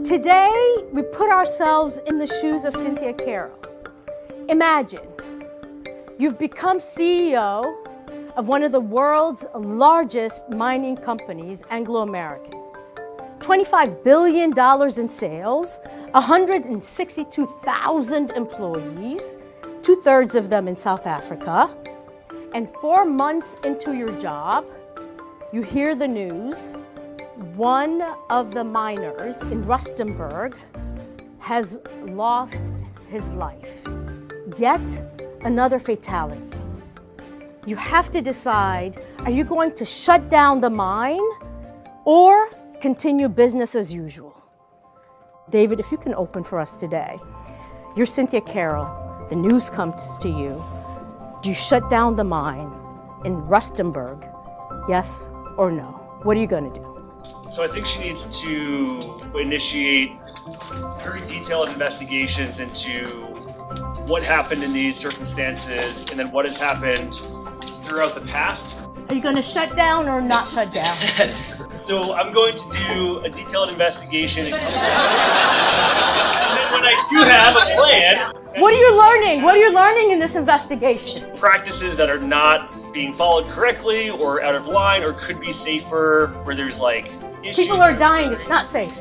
Today, we put ourselves in the shoes of Cynthia Carroll. Imagine you've become CEO of one of the world's largest mining companies, Anglo-American. $25 billion in sales, 162,000 employees, 2/3 of them in South Africa. And 4 months into your job, you hear the news, one of the miners in Rustenburg has lost his life. Yet another fatality. You have to decide, are you going to shut down the mine or continue business as usual? David, if you can open for us today. You're Cynthia Carroll. The news comes to you. Do you shut down the mine in Rustenburg? Yes or no? What are you going to do? So I think she needs to initiate very detailed investigations into what happened in these circumstances and then what has happened throughout the past. Are you going to shut down or not shut down? So I'm going to do a detailed investigation. And then when I do have a plan... What are you learning? What are you learning in this investigation? Practices that are not being followed correctly or out of line or could be safer, where there's like issues. People are dying, it's not safe.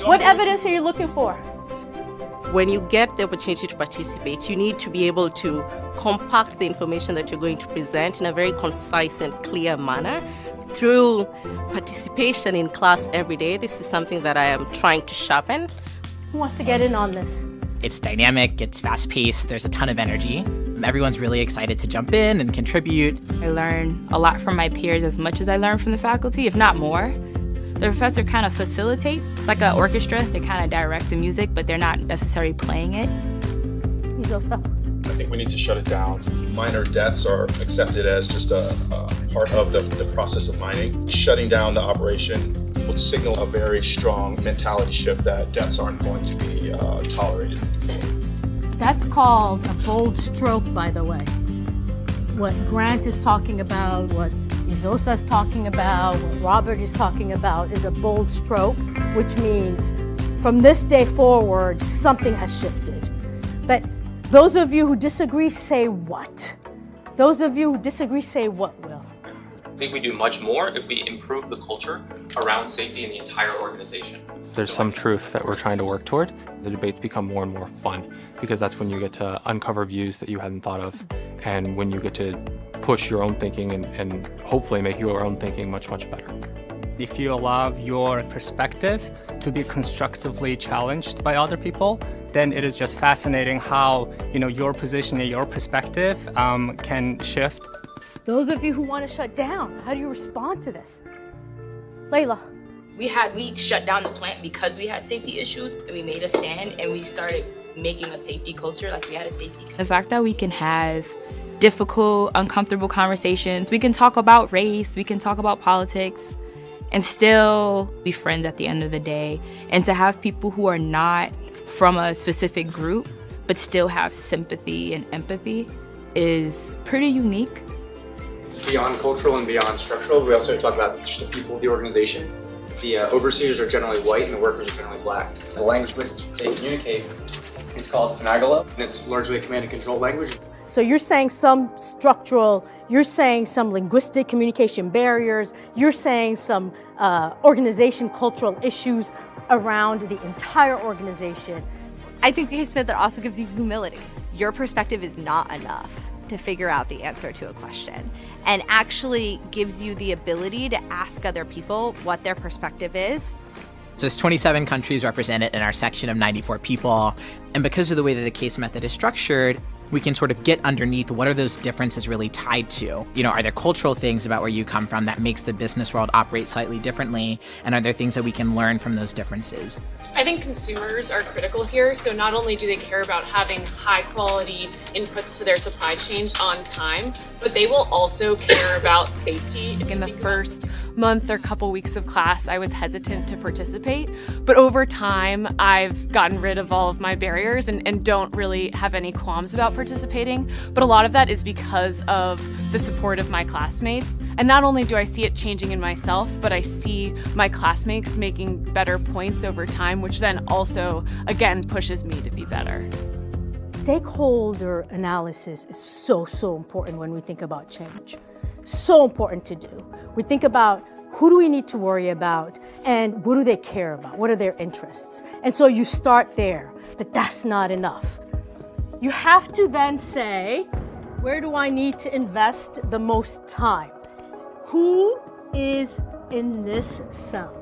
What evidence are you looking for? When you get the opportunity to participate, you need to be able to compact the information that you're going to present in a very concise and clear manner. Through participation in class every day, this is something that I am trying to sharpen. Who wants to get in on this? It's dynamic, it's fast-paced, there's a ton of energy. Everyone's really excited to jump in and contribute. I learn a lot from my peers as much as I learn from the faculty, if not more. The professor kind of facilitates. It's like an orchestra. They kind of direct the music, but they're not necessarily playing it. I think we need to shut it down. Minor deaths are accepted as just a part of the process of mining. Shutting down the operation would signal a very strong mentality shift that deaths aren't going to be tolerated. That's called a bold stroke, by the way. What Grant is talking about, what Izosa is talking about, what Robert is talking about is a bold stroke, which means from this day forward, something has shifted. But those of you who disagree, say what? Those of you who disagree, say what, Will? I think we do much more if we improve the culture around safety in the entire organization. There's some truth that we're trying to work toward. The debates become more and more fun because that's when you get to uncover views that you hadn't thought of and when you get to push your own thinking and hopefully make your own thinking much, much better. If you allow your perspective to be constructively challenged by other people, then it is just fascinating how, your position and your perspective can shift. Those of you who want to shut down, how do you respond to this? Layla. We shut down the plant because we had safety issues, and we made a stand, and we started making a safety culture, like we had a safety. The fact that we can have difficult, uncomfortable conversations, we can talk about race, we can talk about politics, and still be friends at the end of the day. And to have people who are not from a specific group, but still have sympathy and empathy is pretty unique. Beyond cultural and beyond structural, we also talk about just the people of the organization. The overseers are generally white and the workers are generally black. The language which they communicate is called Finagolo, and it's largely a command and control language. So you're saying some structural, you're saying some linguistic communication barriers, you're saying some organization cultural issues around the entire organization. I think the case method also gives you humility. Your perspective is not enough to figure out the answer to a question, and actually gives you the ability to ask other people what their perspective is. So there's 27 countries represented in our section of 94 people, and because of the way that the case method is structured, we can sort of get underneath what are those differences really tied to. Are there cultural things about where you come from that makes the business world operate slightly differently? And are there things that we can learn from those differences? I think consumers are critical here. So not only do they care about having high quality inputs to their supply chains on time, but they will also care about safety. In the first month or couple weeks of class, I was hesitant to participate. But over time, I've gotten rid of all of my barriers and don't really have any qualms about participating, but a lot of that is because of the support of my classmates. And not only do I see it changing in myself, but I see my classmates making better points over time, which then also, again, pushes me to be better. Stakeholder analysis is so important when we think about change. So important to do. We think about who do we need to worry about and what do they care about? What are their interests? And so you start there, but that's not enough. You have to then say, where do I need to invest the most time? Who is in this cell?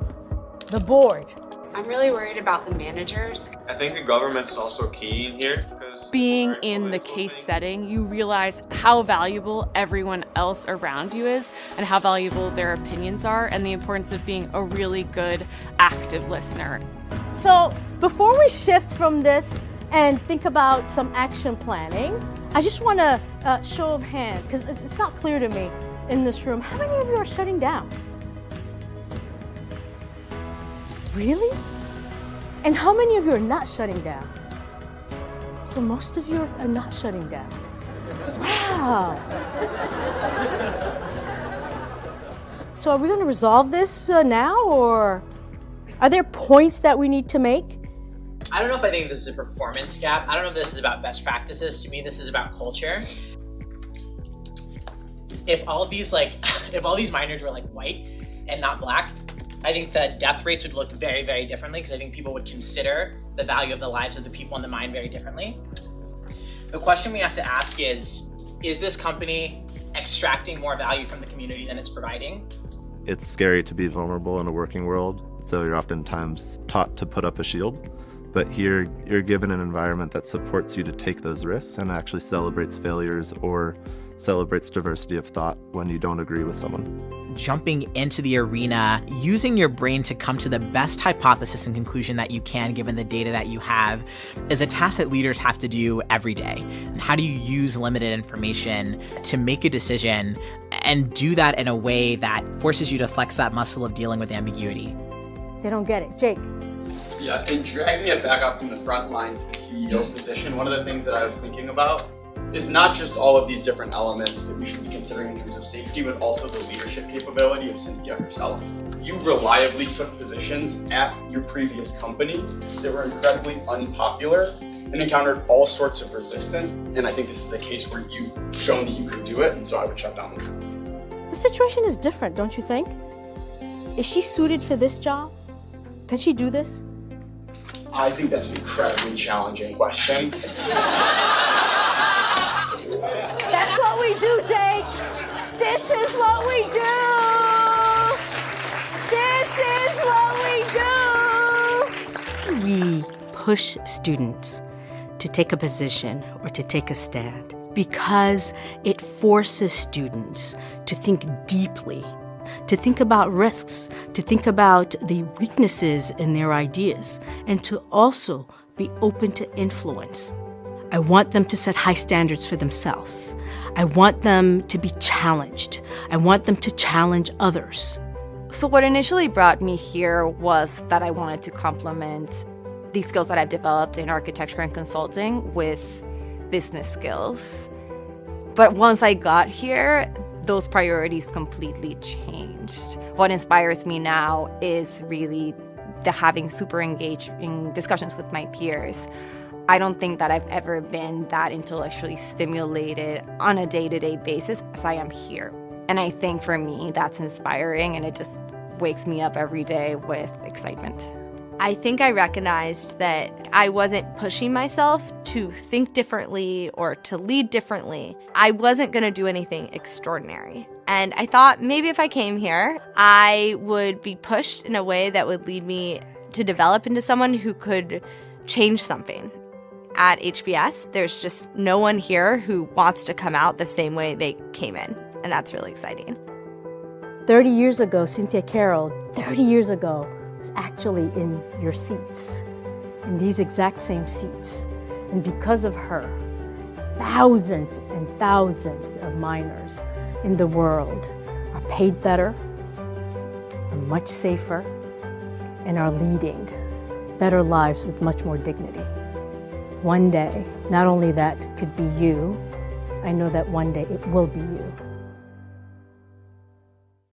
The board. I'm really worried about the managers. I think the government's also key in here because being in the case setting, you realize how valuable everyone else around you is and how valuable their opinions are and the importance of being a really good active listener. So before we shift from this and think about some action planning, I just want to show of hands, because it's not clear to me in this room, how many of you are shutting down? Really? And how many of you are not shutting down? So most of you are not shutting down. Wow. So are we going to resolve this now, or are there points that we need to make? I don't know if I think this is a performance gap. I don't know if this is about best practices. To me, this is about culture. If all these minors were like white and not black, I think the death rates would look very, very differently, because I think people would consider the value of the lives of the people in the mine very differently. The question we have to ask is this company extracting more value from the community than it's providing? It's scary to be vulnerable in a working world, so you're oftentimes taught to put up a shield. But here, you're given an environment that supports you to take those risks and actually celebrates failures or celebrates diversity of thought when you don't agree with someone. Jumping into the arena, using your brain to come to the best hypothesis and conclusion that you can given the data that you have, is a task that leaders have to do every day. And how do you use limited information to make a decision and do that in a way that forces you to flex that muscle of dealing with ambiguity? They don't get it. Jake. Yeah, and dragging it back up from the front line to the CEO position, one of the things that I was thinking about is not just all of these different elements that we should be considering in terms of safety, but also the leadership capability of Cynthia herself. You reliably took positions at your previous company that were incredibly unpopular and encountered all sorts of resistance. And I think this is a case where you've shown that you could do it, and so I would shut down the company. The situation is different, don't you think? Is she suited for this job? Can she do this? I think that's an incredibly challenging question. That's what we do, Jake. This is what we do. This is what we do. We push students to take a position or to take a stand because it forces students to think deeply, to think about risks, to think about the weaknesses in their ideas, and to also be open to influence. I want them to set high standards for themselves. I want them to be challenged. I want them to challenge others. So what initially brought me here was that I wanted to complement the skills that I've developed in architecture and consulting with business skills. But once I got here, those priorities completely changed. What inspires me now is really the having super engaging discussions with my peers. I don't think that I've ever been that intellectually stimulated on a day-to-day basis as I am here. And I think for me, that's inspiring, and it just wakes me up every day with excitement. I think I recognized that I wasn't pushing myself to think differently or to lead differently. I wasn't going to do anything extraordinary. And I thought maybe if I came here, I would be pushed in a way that would lead me to develop into someone who could change something. At HBS, there's just no one here who wants to come out the same way they came in. And that's really exciting. 30 years ago, Cynthia Carroll, 30 years ago, was actually in your seats, in these exact same seats. And because of her, thousands and thousands of minors in the world are paid better, are much safer, and are leading better lives with much more dignity. one day, not only that could be you, I know that one day it will be you.